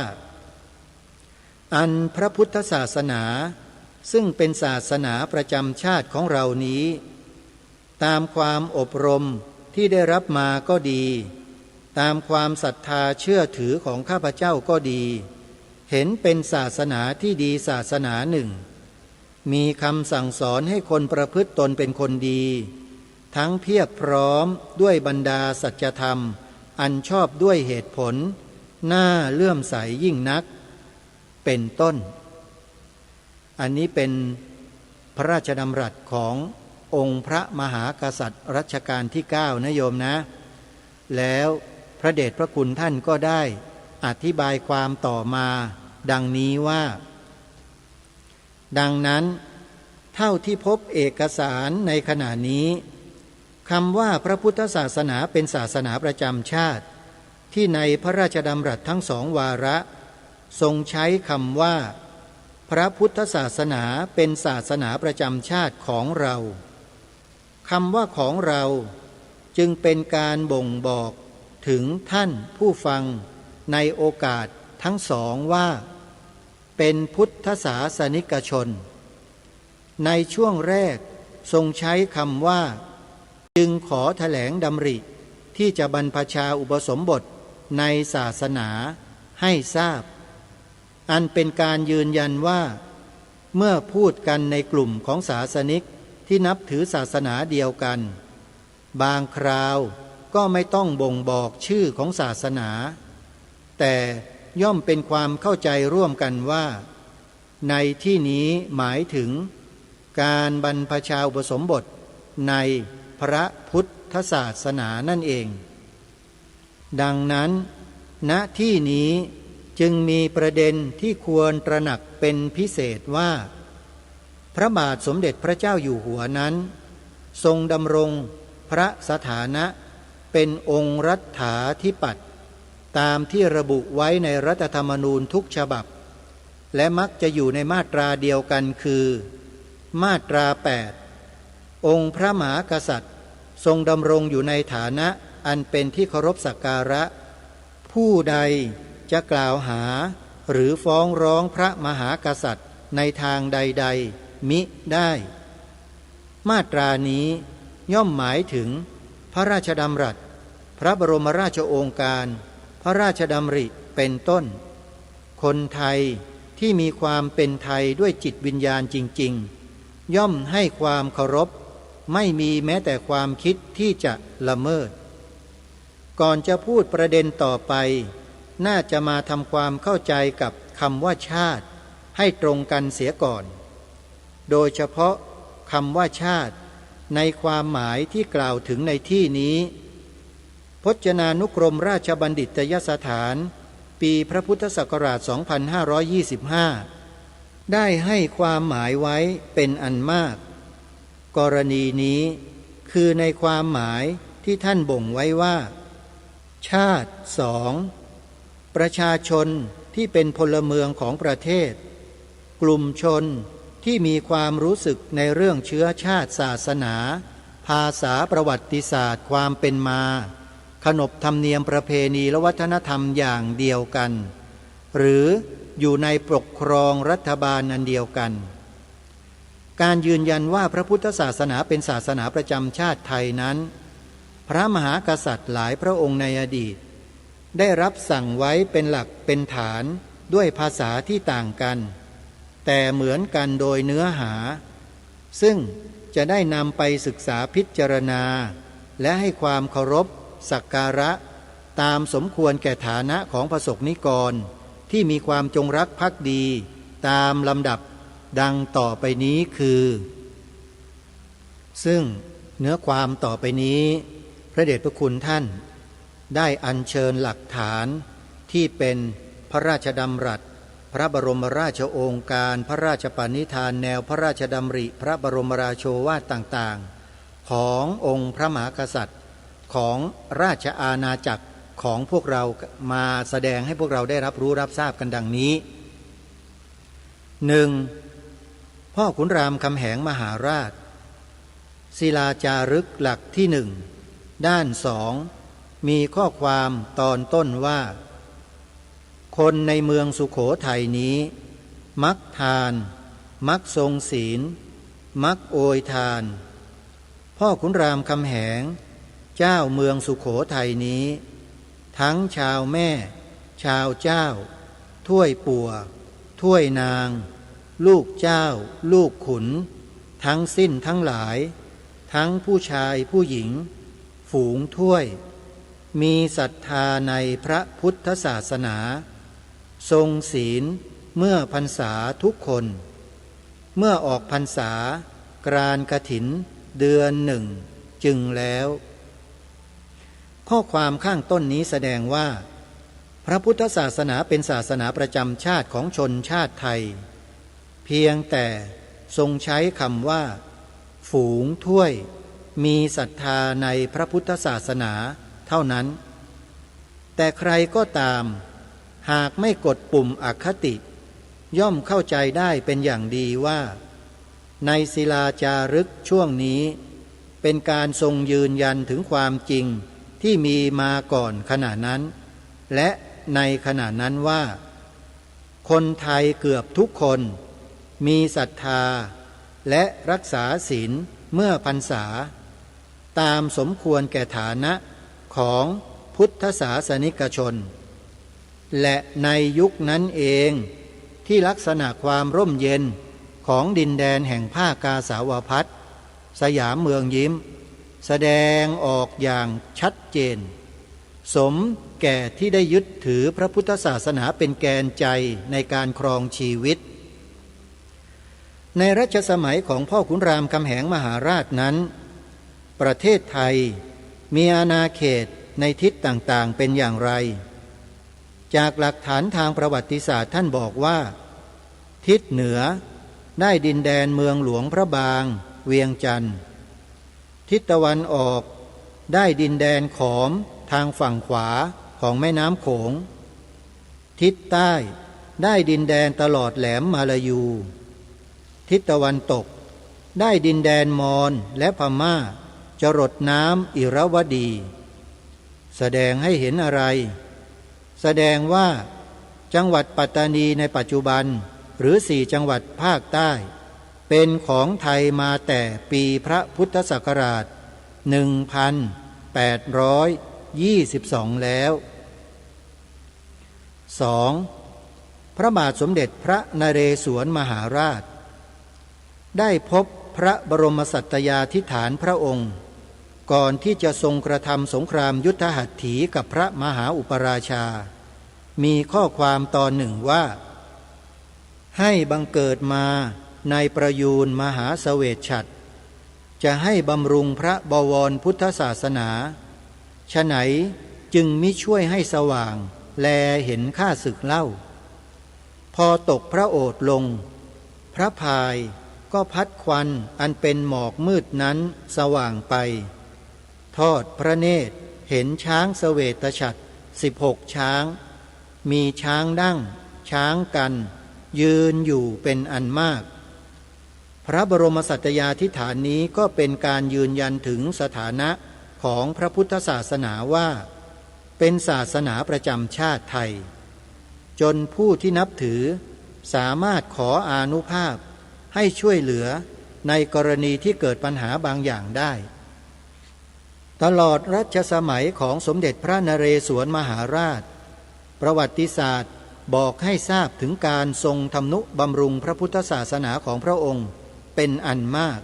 อันพระพุทธศาสนาซึ่งเป็นศาสนาประจำชาติของเรานี้ตามความอบรมที่ได้รับมาก็ดีตามความศรัทธาเชื่อถือของข้าพเจ้าก็ดีเห็นเป็นศาสนาที่ดีศาสนาหนึ่งมีคำสั่งสอนให้คนประพฤติตนเป็นคนดีทั้งเพียบพร้อมด้วยบรรดาสัจธรรมอันชอบด้วยเหตุผลน่าเลื่อมใสยิ่งนักเป็นต้นอันนี้เป็นพระราชดำรัสขององค์พระมหากษัตริย์รัชกาลที่9นะโยมนะแล้วพระเดชพระคุณท่านก็ได้อธิบายความต่อมาดังนี้ว่าดังนั้นเท่าที่พบเอกสารในขณะนี้คำว่าพระพุทธศาสนาเป็นศาสนาประจำชาติที่ในพระราชดำรัสทั้งสองวาระทรงใช้คำว่าพระพุทธศาสนาเป็นศาสนาประจำชาติของเราคำว่าของเราจึงเป็นการบ่งบอกถึงท่านผู้ฟังในโอกาสทั้งสองว่าเป็นพุทธศาสนิกชนในช่วงแรกทรงใช้คำว่าจึงขอแถลงดำริที่จะบรรพชาอุปสมบทในศาสนาให้ทราบอันเป็นการยืนยันว่าเมื่อพูดกันในกลุ่มของศาสนิกที่นับถือศาสนาเดียวกันบางคราวก็ไม่ต้องบ่งบอกชื่อของศาสนาแต่ย่อมเป็นความเข้าใจร่วมกันว่าในที่นี้หมายถึงการบรรพชาอุปสมบทในพระพุทธศาสนานั่นเองดังนั้นณที่นี้จึงมีประเด็นที่ควรตระหนักเป็นพิเศษว่าพระบาทสมเด็จพระเจ้าอยู่หัวนั้นทรงดำรงพระสถานะเป็นองค์รัฐาธิปัตย์ตามที่ระบุไว้ในรัฐธรรมนูญทุกฉบับและมักจะอยู่ในมาตราเดียวกันคือมาตรา 8องค์พระมหากษัตริย์ทรงดำรงอยู่ในฐานะอันเป็นที่เคารพสักการะผู้ใดจะกล่าวหาหรือฟ้องร้องพระมหากษัตริย์ในทางใดๆมิได้มาตรานี้ย่อมหมายถึงพระราชดำรัสพระบรมราชโองการพระราชดำริเป็นต้นคนไทยที่มีความเป็นไทยด้วยจิตวิญญาณจริงๆย่อมให้ความเคารพไม่มีแม้แต่ความคิดที่จะละเมิดก่อนจะพูดประเด็นต่อไปน่าจะมาทำความเข้าใจกับคำว่าชาติให้ตรงกันเสียก่อนโดยเฉพาะคำว่าชาติในความหมายที่กล่าวถึงในที่นี้พจนานุกรมราชบัณฑิตยสถานปีพระพุทธศักราช 2525 ได้ให้ความหมายไว้เป็นอันมากกรณีนี้คือในความหมายที่ท่านบ่งไว้ว่าชาติ 2. ประชาชนที่เป็นพลเมืองของประเทศกลุ่มชนที่มีความรู้สึกในเรื่องเชื้อชาติศาสนาภาษาประวัติศาสตร์ความเป็นมาขนบธรรมเนียมประเพณีและวัฒนธรรมอย่างเดียวกันหรืออยู่ในปกครองรัฐบาลอันเดียวกันการยืนยันว่าพระพุทธศาสนาเป็นศาสนาประจำชาติไทยนั้นพระมหากษัตริย์หลายพระองค์ในอดีต ได้รับสั่งไว้เป็นหลักเป็นฐานด้วยภาษาที่ต่างกันแต่เหมือนกันโดยเนื้อหาซึ่งจะได้นำไปศึกษาพิจารณาและให้ความเคารพสักการะตามสมควรแก่ฐานะของพระสงฆ์นิกรที่มีความจงรักภักดีตามลำดับดังต่อไปนี้คือซึ่งเนื้อความต่อไปนี้พระเดชพระคุณท่านได้อัญเชิญหลักฐานที่เป็นพระราชดำรัสพระบรมราชโองการพระราชปณิธานแนวพระราชดำริพระบรมราโชวาทต่างๆขององค์พระมหากษัตริย์ของราชอาณาจักรของพวกเรามาแสดงให้พวกเราได้รับรู้รับทราบกันดังนี้ 1. พ่อขุนรามคำแหงมหาราชศิลาจารึกหลักที่หนึ่งด้านสองมีข้อความตอนต้นว่าคนในเมืองสุโขทัยนี้มักทานมักทรงศีลมักโอยทานพ่อขุนรามคำแหงเจ้าเมืองสุโขทัยนี้ทั้งชาวแม่ชาวเจ้าถ้วยปัวถ้วยนางลูกเจ้าลูกขุนทั้งสิ้นทั้งหลายทั้งผู้ชายผู้หญิงฝูงถ้วยมีศรัทธาในพระพุทธศาสนาทรงศีลเมื่อพรรษาทุกคนเมื่อออกพรรษากรานกฐินเดือนหนึ่งจึงแล้วข้อความข้างต้นนี้แสดงว่าพระพุทธศาสนาเป็นศาสนาประจำชาติของชนชาติไทยเพียงแต่ทรงใช้คำว่าฝูงถ้วยมีศรัทธาในพระพุทธศาสนาเท่านั้นแต่ใครก็ตามหากไม่กดปุ่มอคติย่อมเข้าใจได้เป็นอย่างดีว่าในศิลาจารึกช่วงนี้เป็นการทรงยืนยันถึงความจริงที่มีมาก่อนขณะนั้นและในขณะนั้นว่าคนไทยเกือบทุกคนมีศรัทธาและรักษาศีลเมื่อพรรษาตามสมควรแก่ฐานะของพุทธศาสนิกชนและในยุคนั้นเองที่ลักษณะความร่มเย็นของดินแดนแห่งผ้ากาสาวพัสต์สยามเมืองยิ้มแสดงออกอย่างชัดเจนสมแก่ที่ได้ยึดถือพระพุทธศาสนาเป็นแกนใจในการครองชีวิตในรัชสมัยของพ่อขุนรามคำแหงมหาราชนั้นประเทศไทยมีอาณาเขตในทิศต่างๆเป็นอย่างไรจากหลักฐานทางประวัติศาสตร์ท่านบอกว่าทิศเหนือได้ดินแดนเมืองหลวงพระบางเวียงจันทร์ทิศตะวันออกได้ดินแดนขอมทางฝั่งขวาของแม่น้ำโขงทิศใต้ได้ดินแดนตลอดแหลมมาลายูทิศตะวันตกได้ดินแดนมอญและพม่าจรดน้ำอิระวดีแสดงให้เห็นอะไรแสดงว่าจังหวัดปัตตานีในปัจจุบันหรือ4จังหวัดภาคใต้เป็นของไทยมาแต่ปีพระพุทธศักราช 1822 แล้ว 2. พระบาทสมเด็จพระนเรศวรมหาราชได้พบพระบรมสัตยาธิฐานพระองค์ก่อนที่จะทรงกระทำสงครามยุทธหัตถีกับพระมหาอุปราชามีข้อความตอนหนึ่งว่าให้บังเกิดมาในประยูรมหาเสวตฉัตรจะให้บำรุงพระบวรพุทธศาสนาฉะไหนจึงมิช่วยให้สว่างแลเห็นข้าศึกเล่าพอตกพระโอษฐ์ลงพระพายก็พัดควันอันเป็นหมอกมืดนั้นสว่างไปทอดพระเนตรเห็นช้างเสวตฉัตร16 ช้างมีช้างดั้งช้างกันยืนอยู่เป็นอันมากพระบรมสัตยาธิฐานนี้ก็เป็นการยืนยันถึงสถานะของพระพุทธศาสนาว่าเป็นศาสนาประจำชาติไทยจนผู้ที่นับถือสามารถขออานุภาพให้ช่วยเหลือในกรณีที่เกิดปัญหาบางอย่างได้ ตลอดรัชสมัยของสมเด็จพระนเรศวรมหาราชประวัติศาสตร์บอกให้ทราบถึงการทรงทำนุบำรุงพระพุทธศาสนาของพระองค์เป็นอันมาก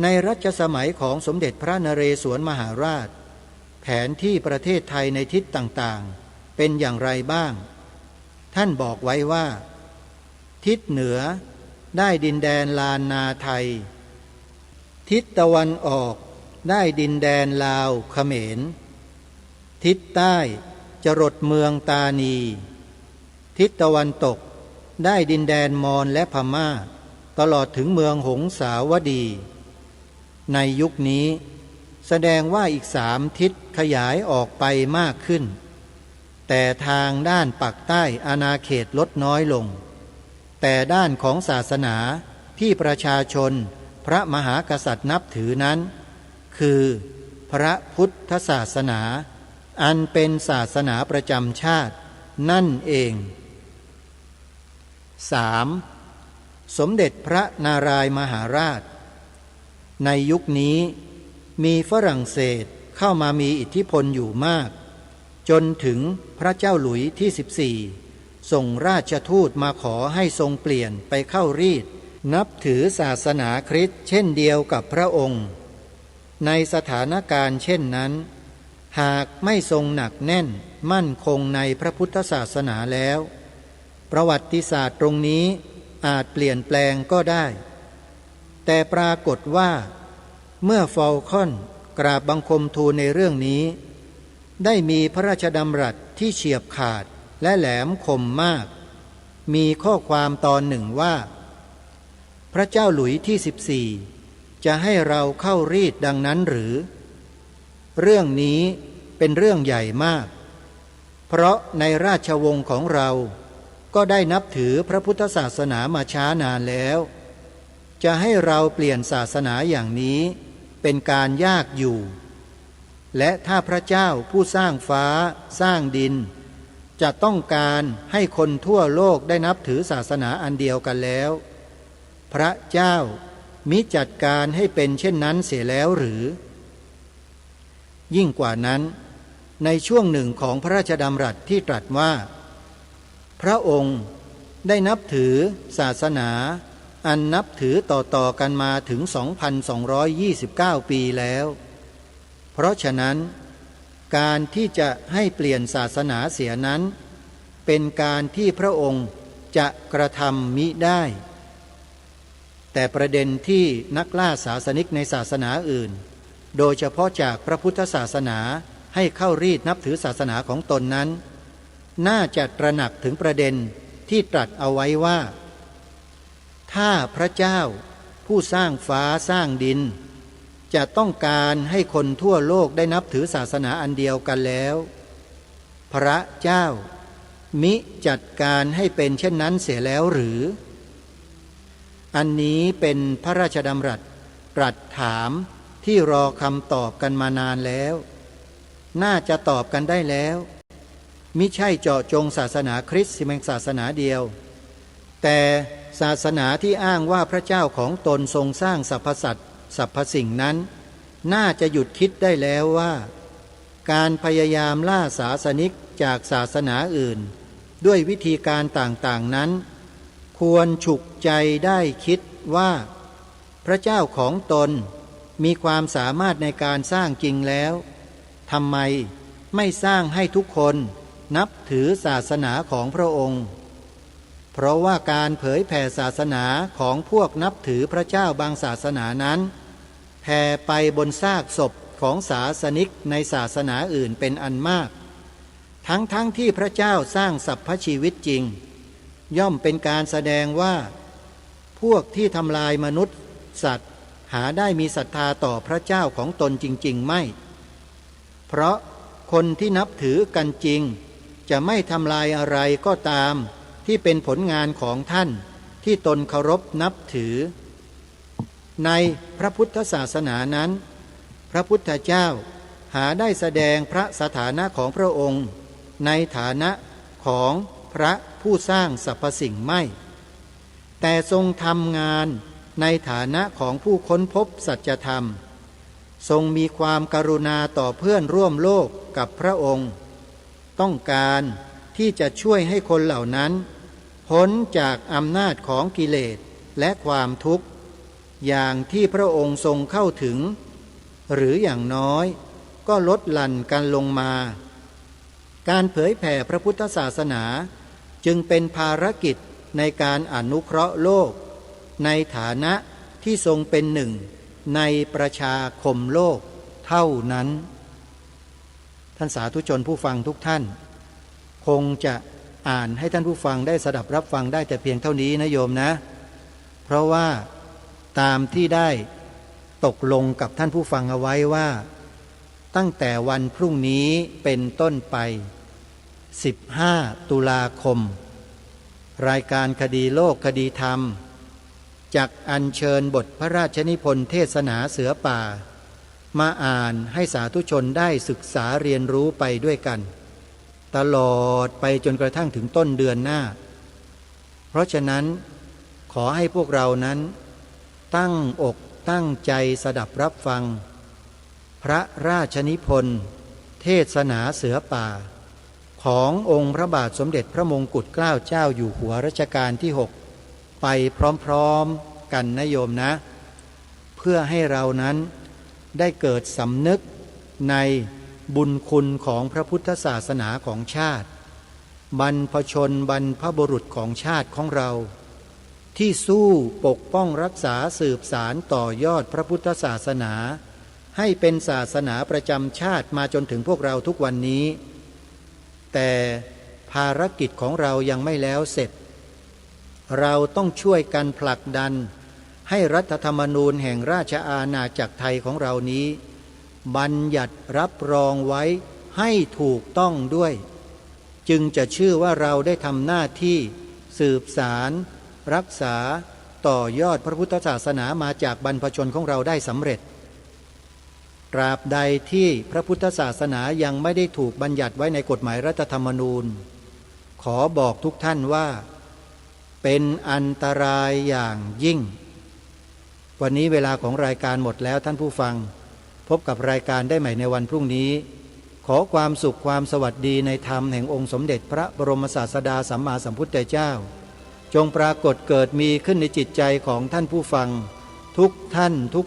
ในรัชสมัยของสมเด็จพระนเรศวรมหาราชแผนที่ประเทศไทยในทิศต่างๆเป็นอย่างไรบ้างท่านบอกไว้ว่าทิศเหนือได้ดินแดนลานนาไทยทิศตะวันออกได้ดินแดนลาวเขมรทิศใต้จรดเมืองตานีทิศตะวันตกได้ดินแดนมอญและพม่าตลอดถึงเมืองหงสาวดีในยุคนี้แสดงว่าอีก3 ทิศขยายออกไปมากขึ้นแต่ทางด้านปากใต้อาณาเขตลดน้อยลงแต่ด้านของศาสนาที่ประชาชนพระมหากษัตริย์นับถือนั้นคือพระพุทธศาสนาอันเป็นศาสนาประจำชาตินั่นเอง 3. สมเด็จพระนารายมหาราชในยุคนี้มีฝรั่งเศสเข้ามามีอิทธิพลอยู่มากจนถึงพระเจ้าหลุยที่14ส่งราชทูตมาขอให้ทรงเปลี่ยนไปเข้ารีดนับถือศาสนาคริสต์เช่นเดียวกับพระองค์ในสถานการณ์เช่นนั้นหากไม่ทรงหนักแน่นมั่นคงในพระพุทธศาสนาแล้วประวัติศาสตร์ตรงนี้อาจเปลี่ยนแปลงก็ได้แต่ปรากฏว่าเมื่อฟอลคอนกราบบังคมทูลในเรื่องนี้ได้มีพระราชดำรัสที่เฉียบขาดและแหลมคมมากมีข้อความตอนหนึ่งว่าพระเจ้าหลุยที่14จะให้เราเข้ารีดดังนั้นหรือเรื่องนี้เป็นเรื่องใหญ่มากเพราะในราชวงศ์ของเราก็ได้นับถือพระพุทธศาสนามาช้านานแล้วจะให้เราเปลี่ยนศาสนาอย่างนี้เป็นการยากอยู่และถ้าพระเจ้าผู้สร้างฟ้าสร้างดินจะต้องการให้คนทั่วโลกได้นับถือศาสนาอันเดียวกันแล้วพระเจ้ามิจัดการให้เป็นเช่นนั้นเสียแล้วหรือยิ่งกว่านั้นในช่วงหนึ่งของพระราชดำรัสที่ตรัสว่าพระองค์ได้นับถือศาสนาอันนับถือต่อๆกันมาถึง 2,229 ปีแล้วเพราะฉะนั้นการที่จะให้เปลี่ยนศาสนาเสียนั้นเป็นการที่พระองค์จะกระทำมิได้แต่ประเด็นที่นักล่าศาสนิกในศาสนาอื่นโดยเฉพาะจากพระพุทธศาสนาให้เข้ารีดนับถือศาสนาของตนนั้นน่าจะตระหนักถึงประเด็นที่ตรัสเอาไว้ว่าถ้าพระเจ้าผู้สร้างฟ้าสร้างดินจะต้องการให้คนทั่วโลกได้นับถือศาสนาอันเดียวกันแล้วพระเจ้ามิจัดการให้เป็นเช่นนั้นเสียแล้วหรืออันนี้เป็นพระราชดำรัสตรัสถามที่รอคำตอบกันมานานแล้วน่าจะตอบกันได้แล้วมิใช่เจาะจงศาสนาคริสต์เพียงศาสนาเดียวแต่ศาสนาที่อ้างว่าพระเจ้าของตนทรงสร้างสรรพสัตว์สรรพสิ่งนั้นน่าจะหยุดคิดได้แล้วว่าการพยายามล่าศาสนิกจากศาสนาอื่นด้วยวิธีการต่างๆนั้นควรฉุกใจได้คิดว่าพระเจ้าของตนมีความสามารถในการสร้างจริงแล้วทำไมไม่สร้างให้ทุกคนนับถือศาสนาของพระองค์เพราะว่าการเผยแผ่ศาสนาของพวกนับถือพระเจ้าบางศาสนานั้นแผ่ไปบนซากศพของศาสนิกในศาสนาอื่นเป็นอันมากทั้งที่พระเจ้าสร้างสรรพชีวิตจริงย่อมเป็นการแสดงว่าพวกที่ทำลายมนุษย์สัตว์หาได้มีศรัทธาต่อพระเจ้าของตนจริงๆไม่เพราะคนที่นับถือกันจริงจะไม่ทำลายอะไรก็ตามที่เป็นผลงานของท่านที่ตนเคารพนับถือในพระพุทธศาสนานั้นพระพุทธเจ้าหาได้แสดงพระสถานะของพระองค์ในฐานะของพระผู้สร้างสรรพสิ่งไม่แต่ทรงทำงานในฐานะของผู้ค้นพบสัจธรรม ทรงมีความกรุณาต่อเพื่อนร่วมโลกกับพระองค์ต้องการที่จะช่วยให้คนเหล่านั้นพ้นจากอำนาจของกิเลสและความทุกข์อย่างที่พระองค์ทรงเข้าถึงหรืออย่างน้อยก็ลดหลั่นกันลงมาการเผยแผ่พระพุทธศาสนาจึงเป็นภารกิจในการอนุเคราะห์โลกในฐานะที่ทรงเป็นหนึ่งในประชาคมโลกเท่านั้นท่านสาธุชนผู้ฟังทุกท่านคงจะอ่านให้ท่านผู้ฟังได้สดับรับฟังได้แต่เพียงเท่านี้นะโยมนะเพราะว่าตามที่ได้ตกลงกับท่านผู้ฟังเอาไว้ว่าตั้งแต่วันพรุ่งนี้เป็นต้นไป15 ตุลาคมรายการคดีโลกคดีธรรมจักอัญเชิญบทพระราชนิพนธ์เทศนาเสือป่ามาอ่านให้สาธุชนได้ศึกษาเรียนรู้ไปด้วยกันตลอดไปจนกระทั่งถึงต้นเดือนหน้าเพราะฉะนั้นขอให้พวกเรานั้นตั้งอกตั้งใจสดับรับฟังพระราชนิพนธ์เทศนาเสือป่าขององค์พระบาทสมเด็จพระมงกุฎเกล้าเจ้าอยู่หัวรัชกาลที่6ไปพร้อมๆกันนะโยมนะเพื่อให้เรานั้นได้เกิดสำนึกในบุญคุณของพระพุทธศาสนาของชาติบรรพชนบรรพบุรุษของชาติของเราที่สู้ปกป้องรักษาสืบสารต่อยอดพระพุทธศาสนาให้เป็นศาสนาประจำชาติมาจนถึงพวกเราทุกวันนี้แต่ภารกิจของเรายังไม่แล้วเสร็จเราต้องช่วยกันผลักดันให้รัฐธรรมนูญแห่งราชอาณาจักรไทยของเรานี้บัญญัติรับรองไว้ให้ถูกต้องด้วยจึงจะชื่อว่าเราได้ทำหน้าที่สืบสารรักษาต่อยอดพระพุทธศาสนามาจากบรรพชนของเราได้สำเร็จตราบใดที่พระพุทธศาสนายังไม่ได้ถูกบัญญัติไว้ในกฎหมายรัฐธรรมนูญขอบอกทุกท่านว่าเป็นอันตรายอย่างยิ่งวันนี้เวลาของรายการหมดแล้วท่านผู้ฟังพบกับรายการได้ใหม่ในวันพรุ่งนี้ขอความสุขความสวัสดีในธรรมแห่งองค์สมเด็จพระบรมศาสดาสัมมาสัมพุทธเจ้าจงปรากฏเกิดมีขึ้นในจิตใจของท่านผู้ฟังทุกท่านทุก